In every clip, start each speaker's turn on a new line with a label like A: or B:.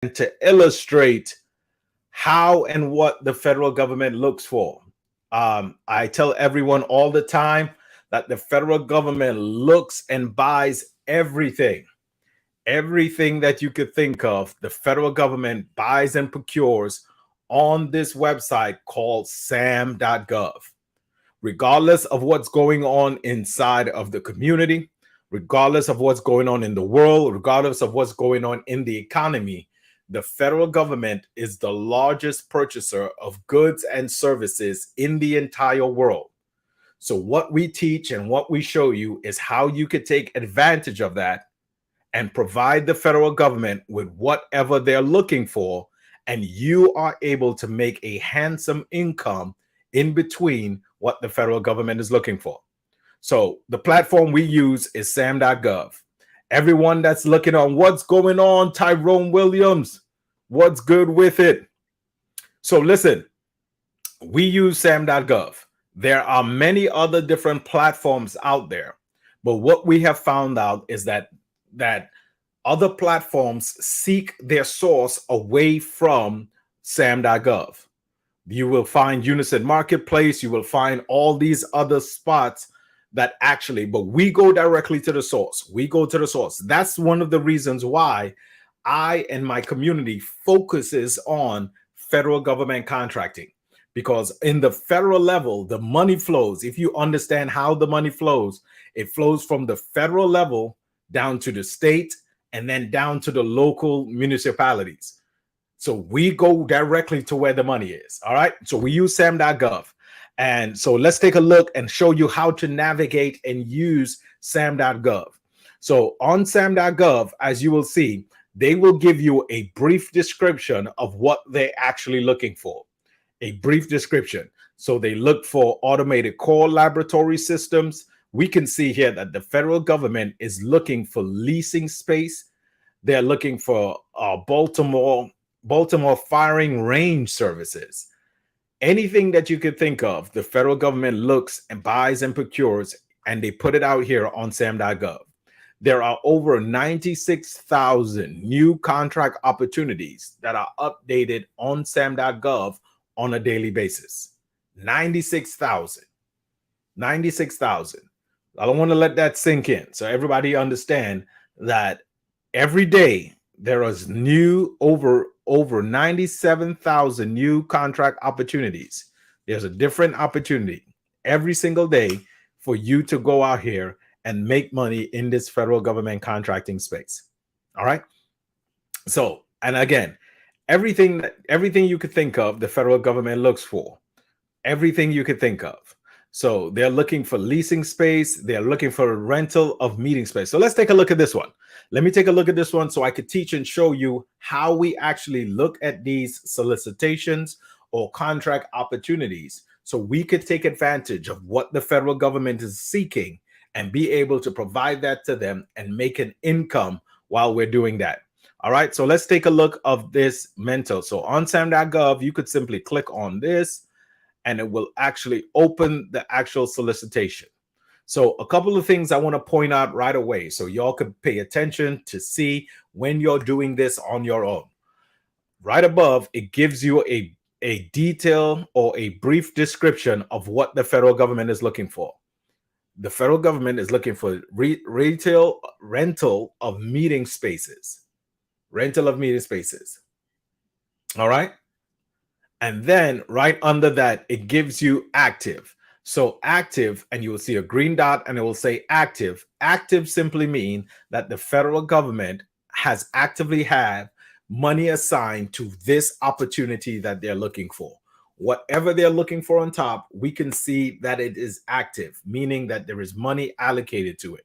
A: to illustrate how and what the federal government looks for. I tell everyone all the time that the federal government looks and buys everything. Everything that you could think of, the federal government buys and procures on this website called sam.gov. Regardless of what's going on inside of the community, regardless of what's going on in the world, regardless of what's going on in the economy, the federal government is the largest purchaser of goods and services in the entire world. So what we teach and what we show you is how you could take advantage of that and provide the federal government with whatever they're looking for, and you are able to make a handsome income in between what the federal government is looking for. So the platform we use is sam.gov. Everyone that's looking on what's going on, Tyrone Williams, what's good with it? So listen, we use sam.gov. There are many other different platforms out there, but what we have found out is that other platforms seek their source away from sam.gov. You will find Unison Marketplace, you will find all these other spots that actually, but we go directly to the source. We go to the source. That's one of the reasons why I and my community focuses on federal government contracting, because in the federal level, the money flows. If you understand how the money flows, it flows from the federal level down to the state and then down to the local municipalities. So we go directly to where the money is. All right. So we use sam.gov. And so let's take a look and show you how to navigate and use sam.gov. So on sam.gov, as you will see, they will give you a brief description of what they're actually looking for. A brief description. So they look for automated core laboratory systems. We can see here that the federal government is looking for leasing space. They're looking for Baltimore firing range services. Anything that you could think of, the federal government looks and buys and procures, and they put it out here on sam.gov. There are over 96,000 new contract opportunities that are updated on sam.gov on a daily basis. 96,000. 96,000. I don't want to let that sink in. So everybody understand that every day there is new over 97,000 new contract opportunities. There's a different opportunity every single day for you to go out here and make money in this federal government contracting space. All right. So, and again, everything you could think of, the federal government looks for. Everything you could think of. So they're looking for leasing space. They're looking for rental of meeting space. So let's take a look at this one. Let me take a look at this one so I could teach and show you how we actually look at these solicitations or contract opportunities so we could take advantage of what the federal government is seeking and be able to provide that to them and make an income while we're doing that. All right, so let's take a look of this mental. So on sam.gov, you could simply click on this and it will actually open the actual solicitation. So a couple of things I want to point out right away so y'all could pay attention to see when you're doing this on your own. Right above, it gives you a detail or a brief description of what the federal government is looking for. The federal government is looking for retail rental of meeting spaces. Rental of meeting spaces. All right. And then right under that, it gives you active. So active, and you will see a green dot and it will say active. Active simply means that the federal government has actively had money assigned to this opportunity that they're looking for. Whatever they're looking for on top, we can see that it is active, meaning that there is money allocated to it.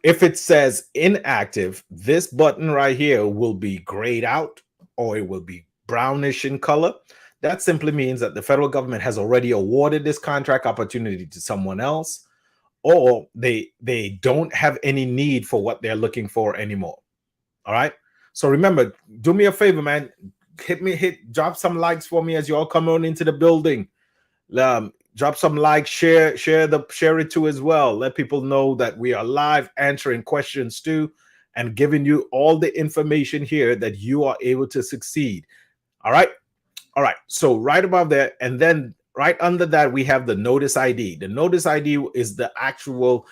A: If it says inactive, this button right here will be grayed out or it will be brownish in color. That simply means that the federal government has already awarded this contract opportunity to someone else, or they don't have any need for what they're looking for anymore. All right. So remember, do me a favor, man. Drop some likes for me as you all come on into the building. Drop some likes, share it too as well. Let people know that we are live answering questions too. and giving you all the information here that you are able to succeed. All right. All right. So right above there, and then right under that, we have the notice ID. The notice ID is the actual,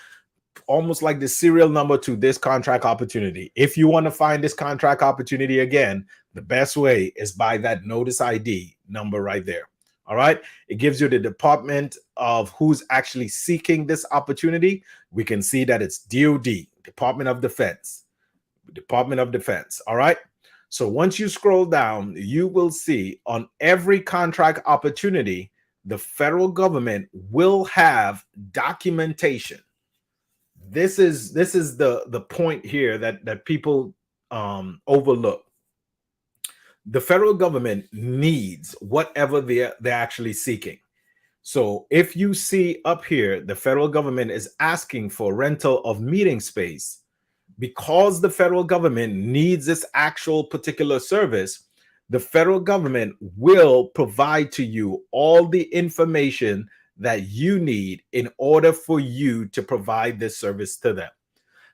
A: almost like the serial number to this contract opportunity. If you want to find this contract opportunity again, the best way is by that notice ID number right there. All right. It gives you the department of who's actually seeking this opportunity. We can see that it's DOD, Department of Defense, Department of Defense. All right. So once you scroll down, you will see on every contract opportunity, the federal government will have documentation. This is the point here that people overlook. The federal government needs whatever they're actually seeking. So if you see up here, the federal government is asking for rental of meeting space. Because the federal government needs this actual particular service, the federal government will provide to you all the information that you need in order for you to provide this service to them.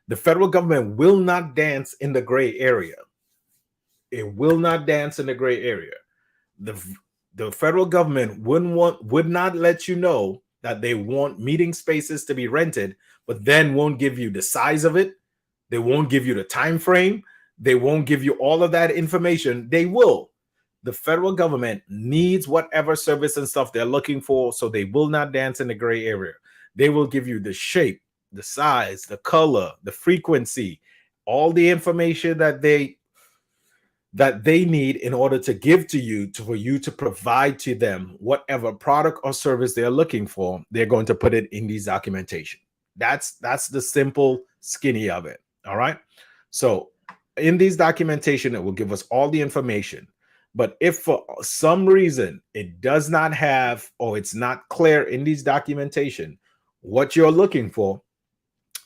A: The federal government will not dance in the gray area. It will not dance in the gray area. The federal government would not let you know that they want meeting spaces to be rented, but then won't give you the size of it. They won't give you the time frame. They won't give you all of that information. They will. The federal government needs whatever service and stuff they're looking for, so they will not dance in the gray area. They will give you the shape, the size, the color, the frequency, all the information that they need in order to give to you, for you to provide to them whatever product or service they're looking for. They're going to put it in these documentation. That's the simple skinny of it. All right. So in these documentation, it will give us all the information. But if for some reason it does not have, or it's not clear in these documentation what you're looking for,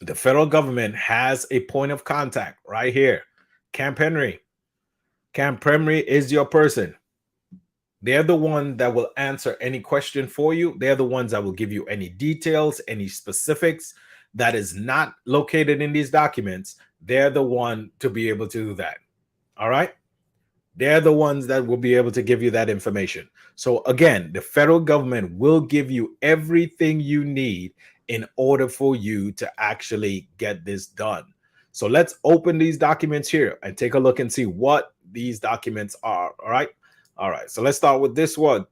A: the federal government has a point of contact right here. Camp Henry. Camp Henry is your person. They're the one that will answer any question for you. They're the ones that will give you any details, any specifics that is not located in these documents. They're the one to be able to do that. All right. They're the ones that will be able to give you that information. So again, the federal government will give you everything you need in order for you to actually get this done. So let's open these documents here and take a look and see what these documents are. All right. All right. So let's start with this one.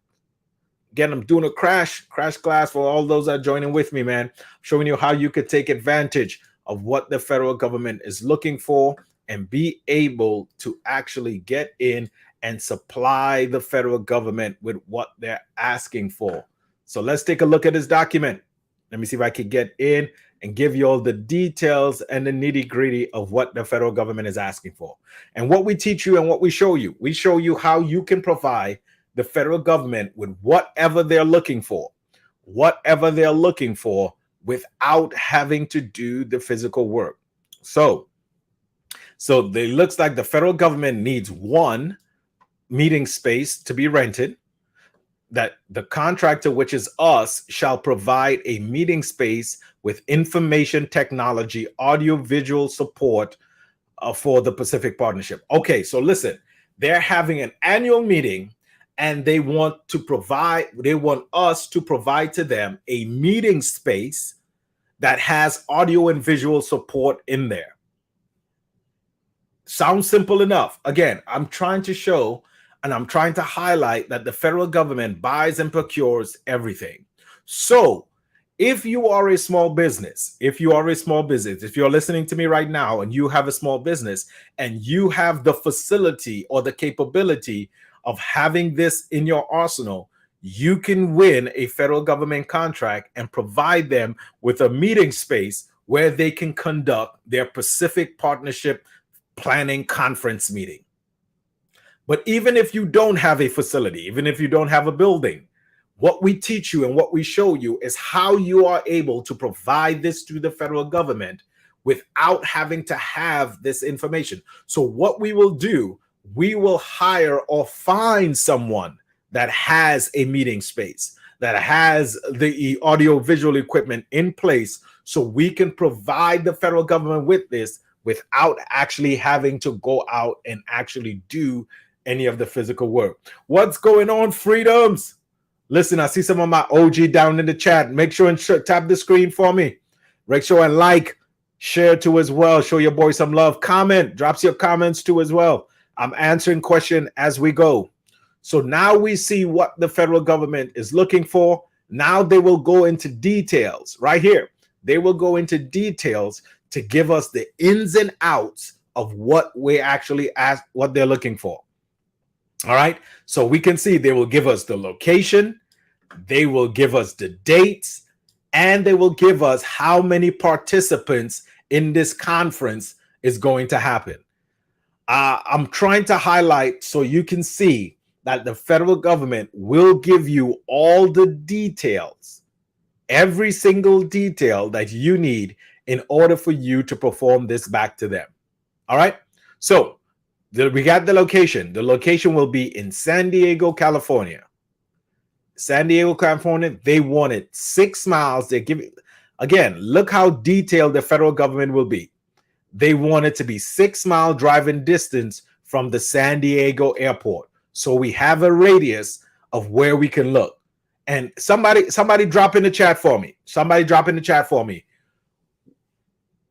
A: Again, I'm doing a crash class for all those that are joining with me, man. I'm showing you how you could take advantage of what the federal government is looking for and be able to actually get in and supply the federal government with what they're asking for. So let's take a look at this document. Let me see if I can get in and give you all the details and the nitty-gritty of what the federal government is asking for. And what we teach you and what we show you how you can provide the federal government with whatever they're looking for, without having to do the physical work. So it looks like the federal government needs one meeting space to be rented, that the contractor, which is us, shall provide a meeting space with information technology, audio visual support for the Pacific Partnership. Okay, so listen, they're having an annual meeting and they want us to provide to them a meeting space that has audio and visual support in there. Sounds simple enough. Again, I'm trying to show and I'm trying to highlight that the federal government buys and procures everything. So if you are a small business, if you're listening to me right now and you have a small business and you have the facility or the capability of having this in your arsenal, you can win a federal government contract and provide them with a meeting space where they can conduct their Pacific Partnership Planning Conference meeting. But even if you don't have a facility, even if you don't have a building, what we teach you and what we show you is how you are able to provide this to the federal government without having to have this information. So what we will do, we will hire or find someone that has a meeting space, that has the audio visual equipment in place, so we can provide the federal government with this without actually having to go out and actually do any of the physical work. What's going on, freedoms? Listen, I see some of my OG down in the chat. Make sure and tap the screen for me. Make sure and like, share too as well. Show your boy some love. Comment, drops your comments too as well. I'm answering question as we go. So now we see what the federal government is looking for. Now they will go into details right here. They will go into details to give us the ins and outs of what we actually ask, what they're looking for. All right. So we can see they will give us the location. They will give us the dates, and they will give us how many participants in this conference is going to happen. I'm trying to highlight so you can see that the federal government will give you all the details, every single detail that you need in order for you to perform this back to them. All right. So we got the location. The location will be in San Diego, California. San Diego, California. They wanted 6 miles. They're giving, again, look how detailed the federal government will be. They want it to be 6 mile driving distance from the San Diego airport. So we have a radius of where we can look. And somebody drop in the chat for me. Somebody drop in the chat for me.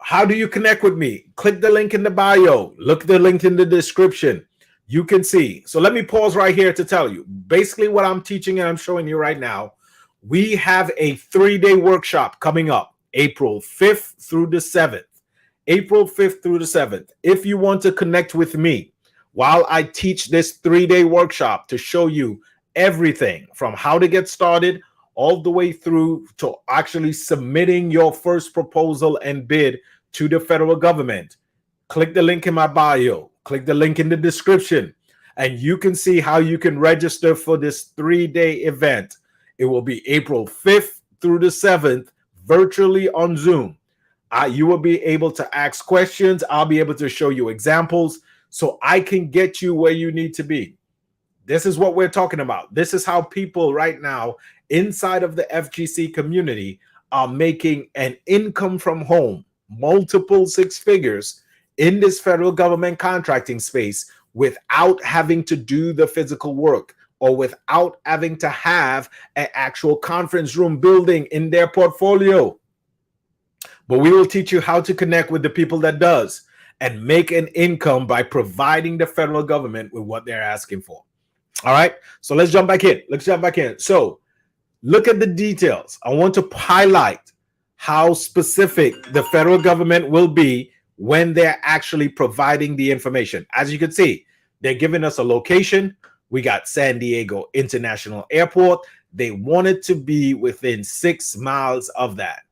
A: How do you connect with me? Click the link in the bio. Look at the link in the description. You can see. So let me pause right here to tell you. Basically what I'm teaching and I'm showing you right now, we have a 3-day workshop coming up, April 5th through the 7th. April 5th through the 7th. If you want to connect with me while I teach this 3-day workshop to show you everything from how to get started all the way through to actually submitting your first proposal and bid to the federal government, click the link in my bio, click the link in the description, and you can see how you can register for this 3-day event. It will be April 5th through the 7th, virtually on Zoom. You will be able to ask questions. I'll be able to show you examples so I can get you where you need to be. This is what we're talking about. This is how people right now inside of the FGC community are making an income from home, multiple 6 figures in this federal government contracting space without having to do the physical work or without having to have an actual conference room building in their portfolio. But we will teach you how to connect with the people that does and make an income by providing the federal government with what they're asking for. All right, so let's jump back in. So look at the details. I want to highlight how specific the federal government will be when they're actually providing the information. As you can see, they're giving us a location. We got San Diego International Airport. They want it to be within 6 miles of that.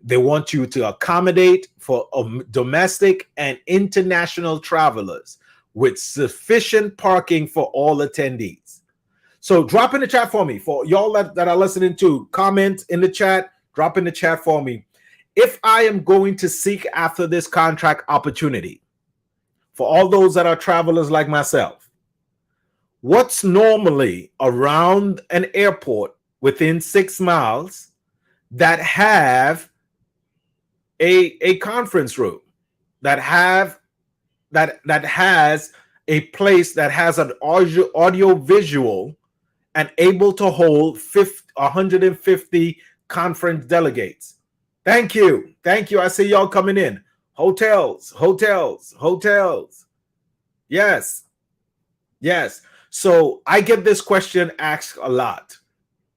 A: They want you to accommodate for domestic and international travelers with sufficient parking for all attendees. So drop in the chat for me. For y'all that are listening to, comment in the chat, drop in the chat for me. If I am going to seek after this contract opportunity, for all those that are travelers like myself, what's normally around an airport within 6 miles that have a conference room, that has a place that has an audio visual and able to hold 150 conference delegates? Thank you. I see y'all coming in. Hotels. Yes. So I get this question asked a lot.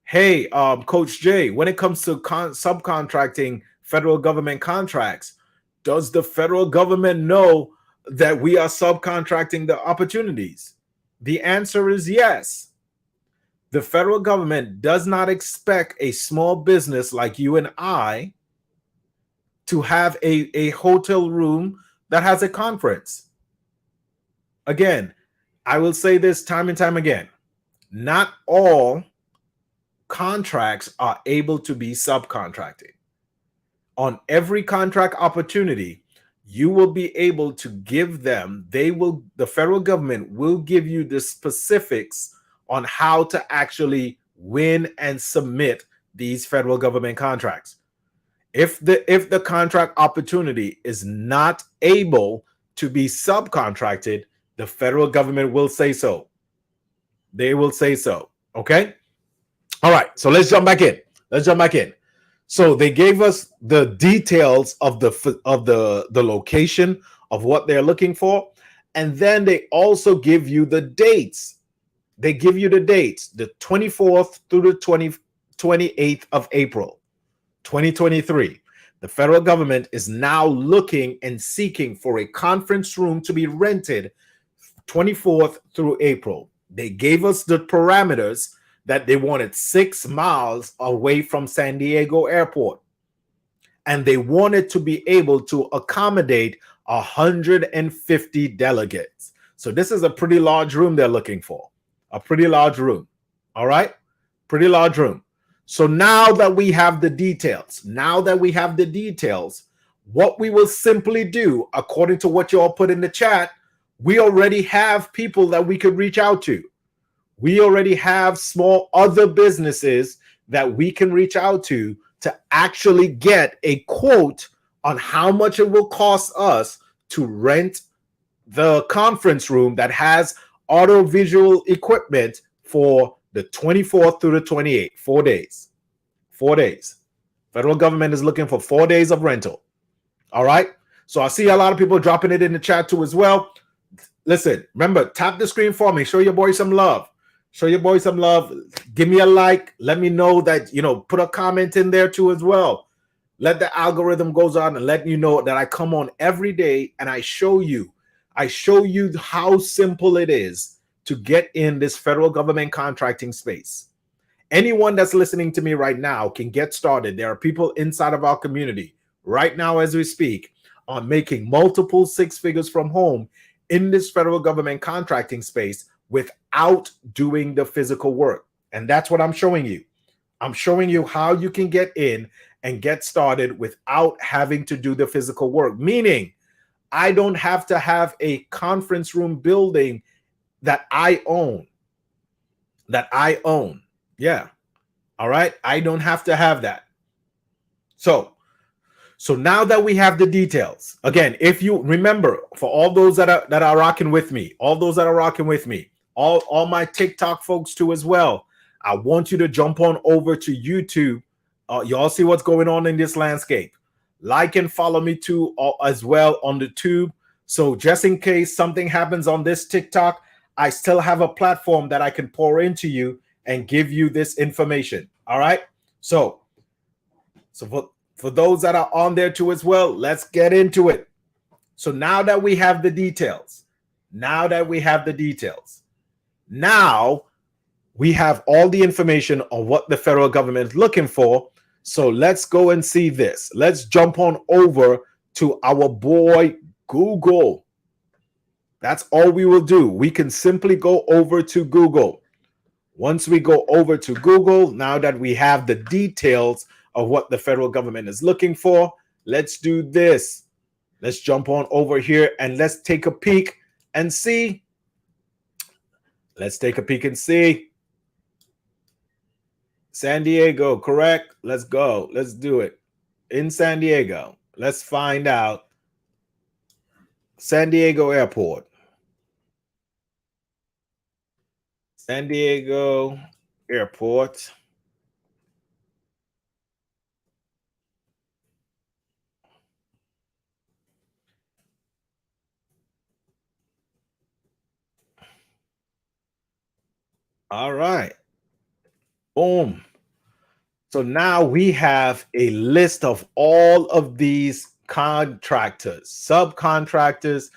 A: Hey, Coach Jay, when it comes to subcontracting federal government contracts, does the federal government know that we are subcontracting the opportunities? The answer is yes. The federal government does not expect a small business like you and I to have a hotel room that has a conference. Again, I will say this time and time again. Not all contracts are able to be subcontracted. On every contract opportunity, you will be able to give them, the federal government will give you the specifics on how to actually win and submit these federal government contracts. If the contract opportunity is not able to be subcontracted, the federal government will say so. They will say so. Okay. All right. So let's jump back in. So they gave us the details of the location of what they're looking for, and then they also give you the dates. They give you the dates, the 24th through the 28th of April, 2023. The federal government is now looking and seeking for a conference room to be rented 24th through April. They gave us the parameters that they wanted 6 miles away from San Diego Airport. And they wanted to be able to accommodate 150 delegates. So this is a pretty large room they're looking for. A pretty large room. All right? Pretty large room. So now that we have the details, what we will simply do, according to what you all put in the chat, we already have people that we could reach out to. We already have small other businesses that we can reach out to actually get a quote on how much it will cost us to rent the conference room that has audiovisual equipment for the 24th through the 28th, 4 days. 4 days. Federal government is looking for 4 days of rental. All right. So I see a lot of people dropping it in the chat too as well. Listen, remember, tap the screen for me. Show your boy some love. Show your boy some love. Give me a like. Let me know that, put a comment in there too as well. Let the algorithm goes on and let you know that I come on every day and I show you how simple it is to get in this federal government contracting space. Anyone that's listening to me right now can get started. There are people inside of our community right now as we speak on making multiple 6 figures from home in this federal government contracting space without doing the physical work. And that's what I'm showing you. I'm showing you how you can get in and get started without having to do the physical work, meaning I don't have to have a conference room building that I own. Yeah. All right. I don't have to have that. So now that we have the details, again, if you remember, for all those that are rocking with me, all my TikTok folks too as well, I want you to jump on over to YouTube. Y'all see what's going on in this landscape. Like and follow me too as well on the tube. So just in case something happens on this TikTok, I still have a platform that I can pour into you and give you this information. All right. So for those that are on there too as well, let's get into it. So now that we have the details, now we have all the information on what the federal government is looking for. So let's go and see this. Let's jump on over to our boy Google. That's all we will do. We can simply go over to Google. Once we go over to Google, now that we have the details of what the federal government is looking for, let's do this. Let's jump on over here and let's take a peek and see. Let's take a peek and see. San Diego, correct? Let's go. Let's do it. In San Diego, let's find out. San Diego Airport. San Diego Airport. All right. Boom. So now we have a list of all of these contractors, subcontractors,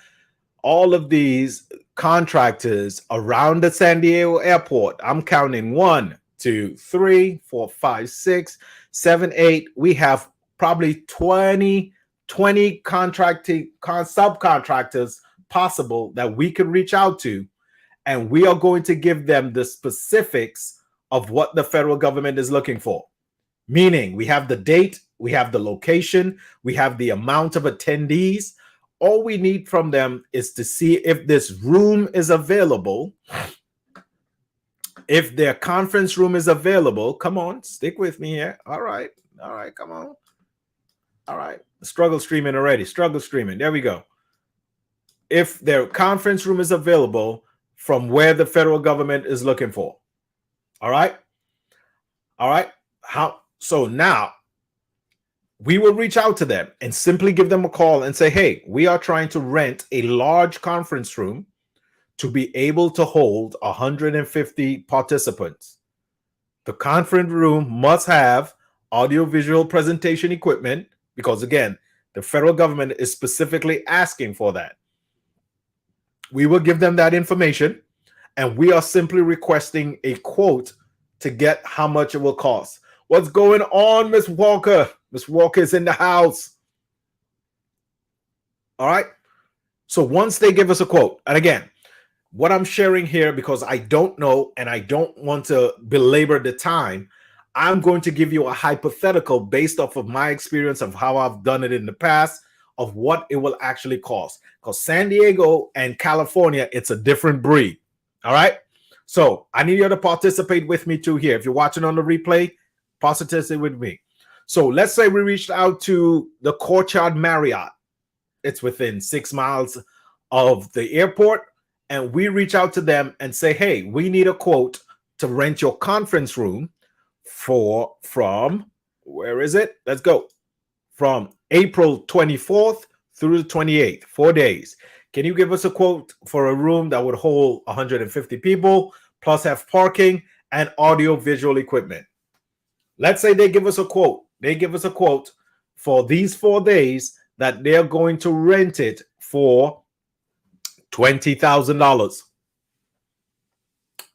A: all of these contractors around the San Diego Airport. I'm counting 1, 2, 3, 4, 5, 6, 7, 8. We have probably 20 subcontractors possible that we can reach out to. And we are going to give them the specifics of what the federal government is looking for. Meaning we have the date, we have the location, we have the amount of attendees. All we need from them is to see if this room is available. If their conference room is available, come on, stick with me here. All right, come on. All right. Struggle streaming already. Struggle streaming. There we go. If their conference room is available from where the federal government is looking for. All right. All right. So now we will reach out to them and simply give them a call and say, hey, we are trying to rent a large conference room to be able to hold 150 participants. The conference room must have audiovisual presentation equipment because, again, the federal government is specifically asking for that. We will give them that information, and we are simply requesting a quote to get how much it will cost. What's going on, Miss Walker? Miss Walker is in the house. All right. So once they give us a quote, and again, what I'm sharing here, because I don't know and I don't want to belabor the time, I'm going to give you a hypothetical based off of my experience of how I've done it in the past of what it will actually cost. Because San Diego and California, it's a different breed. All right. So I need you to participate with me too here. If you're watching on the replay, participate with me. So let's say we reached out to the Courtyard Marriott. It's within 6 miles of the airport. And we reach out to them and say, hey, we need a quote to rent your conference room from, where is it? Let's go. From April 24th through the 28th, 4 days. Can you give us a quote for a room that would hold 150 people, plus have parking and audio visual equipment? Let's say they give us a quote. They give us a quote for these 4 days that they're going to rent it for $20,000.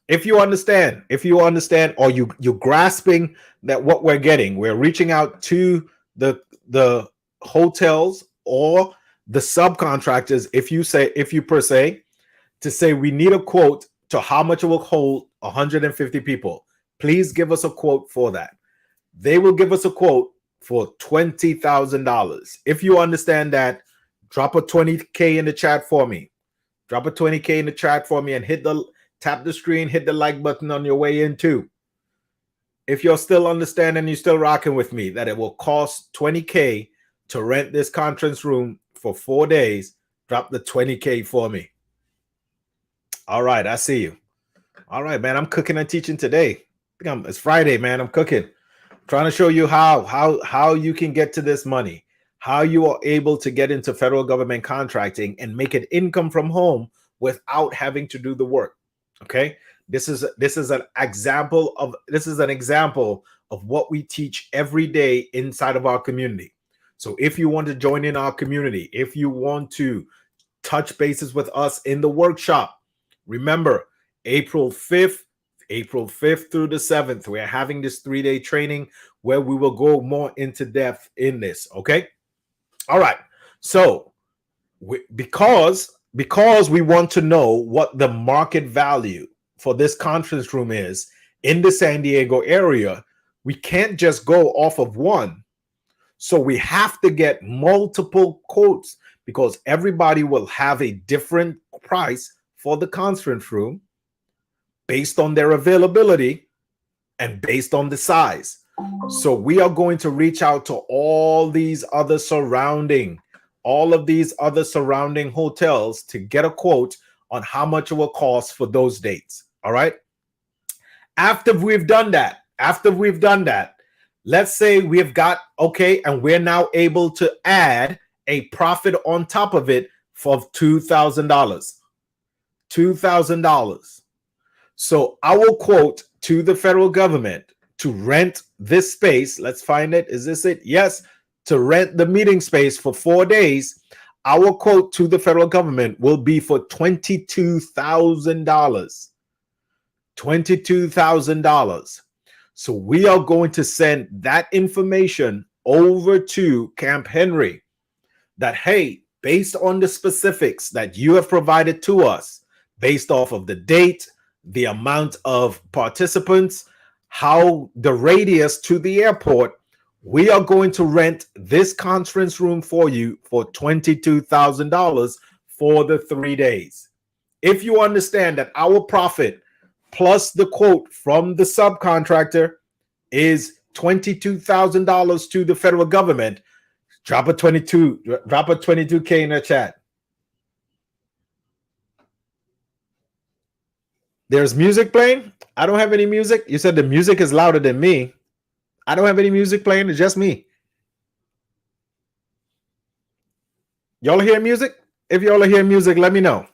A: If you understand, or you're grasping that what we're getting, we're reaching out to the hotels or the subcontractors, if you per se, to say we need a quote to how much it will hold 150 people. Please give us a quote for that. They will give us a quote for $20,000. If you understand that, drop a 20K in the chat for me. Drop a 20K in the chat for me and tap the screen, hit the like button on your way in too. If you're still understanding, you're still rocking with me, that it will cost 20K to rent this conference room for 4 days, drop the 20K for me. All right, I see you. All right, man, I'm cooking and teaching today. It's Friday, man. I'm cooking. Trying to show you how you can get to this money, how you are able to get into federal government contracting and make an income from home without having to do the work. Okay, this is an example of what we teach every day inside of our community. So if you want to join in our community, if you want to touch bases with us in the workshop, remember April 5th through the 7th, we're having this 3-day training where we will go more into depth in this. Okay. All right. So because we want to know what the market value for this conference room is in the San Diego area, we can't just go off of one. So we have to get multiple quotes because everybody will have a different price for the conference room based on their availability and based on the size. So we are going to reach out to all of these other surrounding hotels to get a quote on how much it will cost for those dates. All right. After we've done that, let's say we've got, okay, and we're now able to add a profit on top of it for $2,000. $2,000. So our quote to the federal government to rent this space, let's find it. Is this it? Yes. To rent the meeting space for 4 days, our quote to the federal government will be for $22,000. $22,000. So we are going to send that information over to Camp Henry that, hey, based on the specifics that you have provided to us, based off of the date, the amount of participants, how the radius to the airport, we are going to rent this conference room for you for $22,000 for the 3 days. If you understand that our profit plus the quote from the subcontractor is $22,000 to the federal government, Drop a 22K in the chat. There's music playing. I don't have any music. You said the music is louder than me. I don't have any music playing. It's just me. Y'all hear music? If y'all hear music, let me know.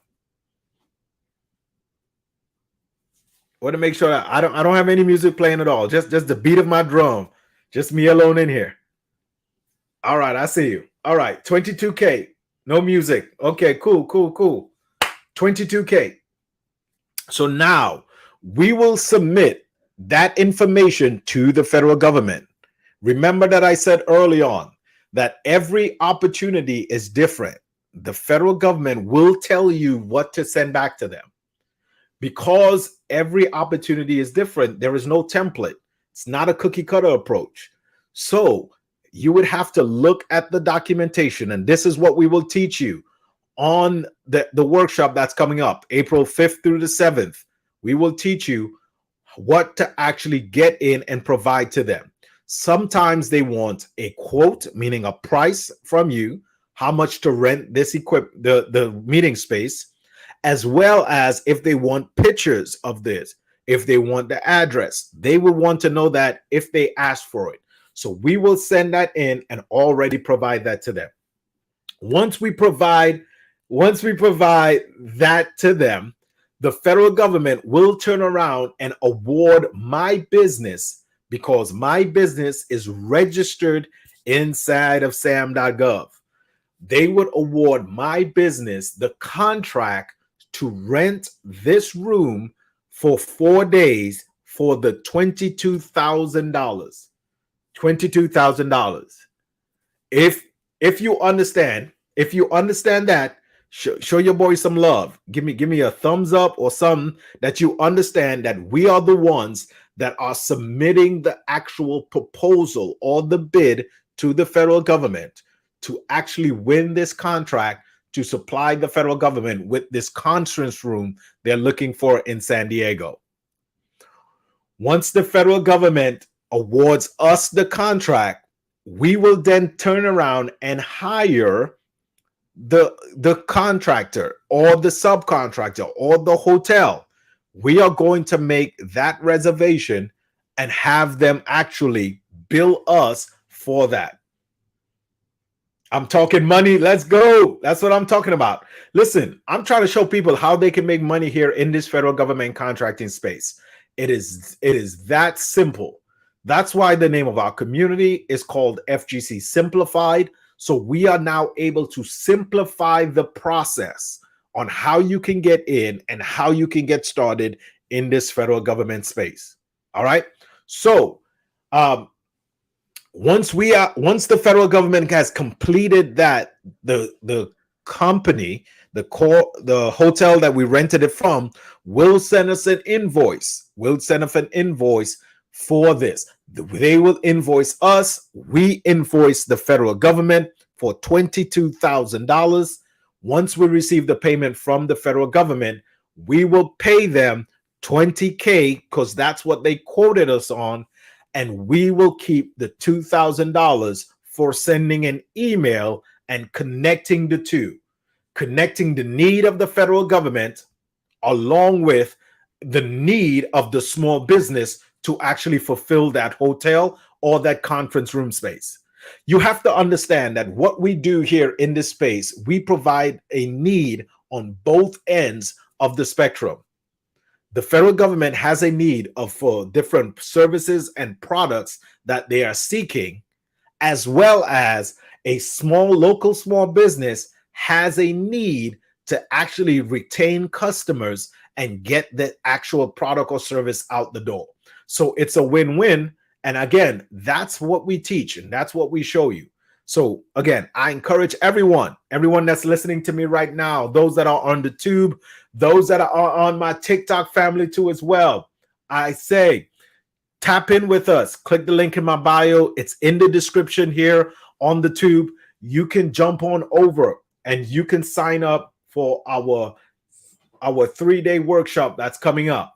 A: I want to make sure that I don't have any music playing at all. Just the beat of my drum. Just me alone in here. All right, I see you. All right, 22K. No music. Okay, cool. 22K. So now we will submit that information to the federal government. Remember that I said early on that every opportunity is different. The federal government will tell you what to send back to them. Because every opportunity is different, there is no template. It's not a cookie cutter approach. So you would have to look at the documentation, and this is what we will teach you on the workshop that's coming up, April 5th through the 7th. We will teach you what to actually get in and provide to them. Sometimes they want a quote, meaning a price from you, how much to rent this the meeting space, as well as if they want pictures of this, if they want the address, they will want to know that if they ask for it. So we will send that in and already provide that to them. Once we provide that to them, the federal government will turn around and award my business, because my business is registered inside of sam.gov. They would award my business the contract to rent this room for 4 days for the $22,000. $22,000. If you understand that, show your boy some love. Give me a thumbs up or something that you understand that we are the ones that are submitting the actual proposal or the bid to the federal government to actually win this contract to supply the federal government with this conference room they're looking for in San Diego. Once the federal government awards us the contract, we will then turn around and hire the contractor or the subcontractor or the hotel. We are going to make that reservation and have them actually bill us for that. I'm talking money. Let's go. That's what I'm talking about. Listen, I'm trying to show people how they can make money here in this federal government contracting space. It is that simple. That's why the name of our community is called FGC Simplified. So we are now able to simplify the process on how you can get in and how you can get started in this federal government space. All right. So once the federal government has completed that, the company, the hotel that we rented it from will send us an invoice. We'll send us an invoice for this. They will invoice us. We invoice the federal government for $22,000. Once we receive the payment from the federal government, we will pay them $20K because that's what they quoted us on. And we will keep the $2,000 for sending an email and connecting the two, connecting the need of the federal government along with the need of the small business to actually fulfill that hotel or that conference room space. You have to understand that what we do here in this space, we provide a need on both ends of the spectrum. The federal government has a need for different services and products that they are seeking, as well as a local small business has a need to actually retain customers and get the actual product or service out the door. So it's a win-win. And again, that's what we teach and that's what we show you. So again, I encourage everyone that's listening to me right now, those that are on the tube, those that are on my TikTok family too as well. I say, tap in with us. Click the link in my bio. It's in the description here on the tube. You can jump on over and you can sign up for our 3-day workshop that's coming up.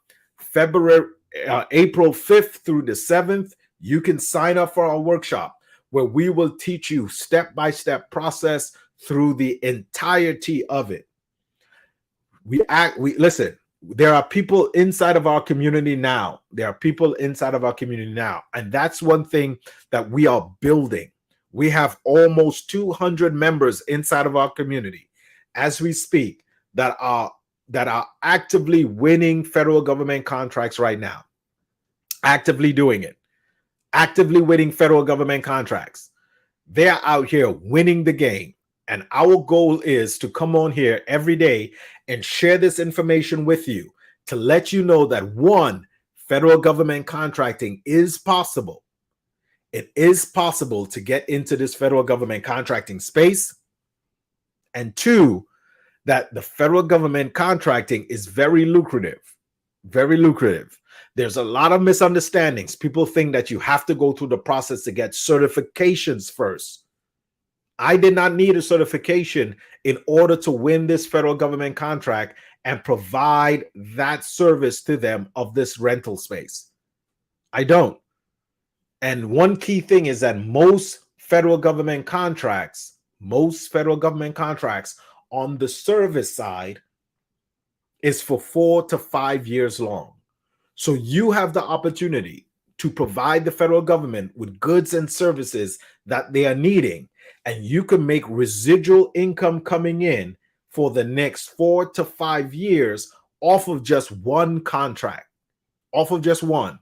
A: April 5th through the 7th. You can sign up for our workshop. where we will teach you step-by-step process through the entirety of it. We listen, there are people inside of our community now. There are people inside of our community now. And that's one thing that we are building. We have almost 200 members inside of our community as we speak that are actively winning federal government contracts right now. Actively doing it. Actively winning federal government contracts. They're out here winning the game. And our goal is to come on here every day and share this information with you to let you know that, one, federal government contracting is possible. It is possible to get into this federal government contracting space. And two, that the federal government contracting is very lucrative. Very lucrative. There's a lot of misunderstandings. People think that you have to go through the process to get certifications first. I did not need a certification in order to win this federal government contract and provide that service to them of this rental space. I don't. And one key thing is that most federal government contracts on the service side is for 4 to 5 years long. So you have the opportunity to provide the federal government with goods and services that they are needing, and you can make residual income coming in for the next 4 to 5 years off of just one contract, off of just one.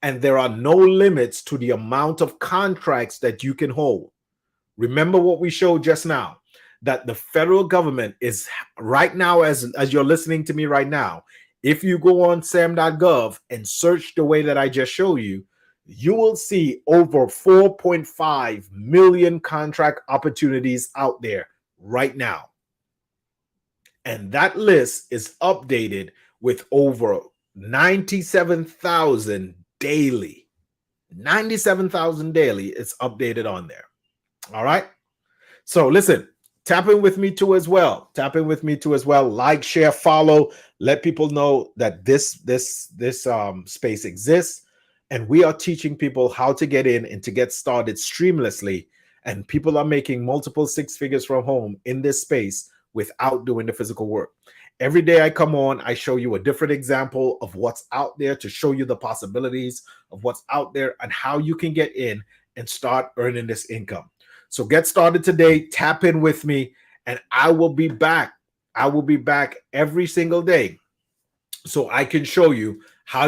A: And there are no limits to the amount of contracts that you can hold. Remember what we showed just now, that the federal government is right now, as you're listening to me right now, if you go on sam.gov and search the way that I just showed you, you will see over 4.5 million contract opportunities out there right now. And that list is updated with over 97,000 daily. 97,000 daily is updated on there. All right. So listen, tap in with me too as well. Tap in with me too as well. Like, share, follow. Let people know that this space exists. And we are teaching people how to get in and to get started seamlessly. And people are making multiple six figures from home in this space without doing the physical work. Every day I come on, I show you a different example of what's out there to show you the possibilities of what's out there and how you can get in and start earning this income. So get started today. Tap in with me, and I will be back. I will be back every single day so I can show you how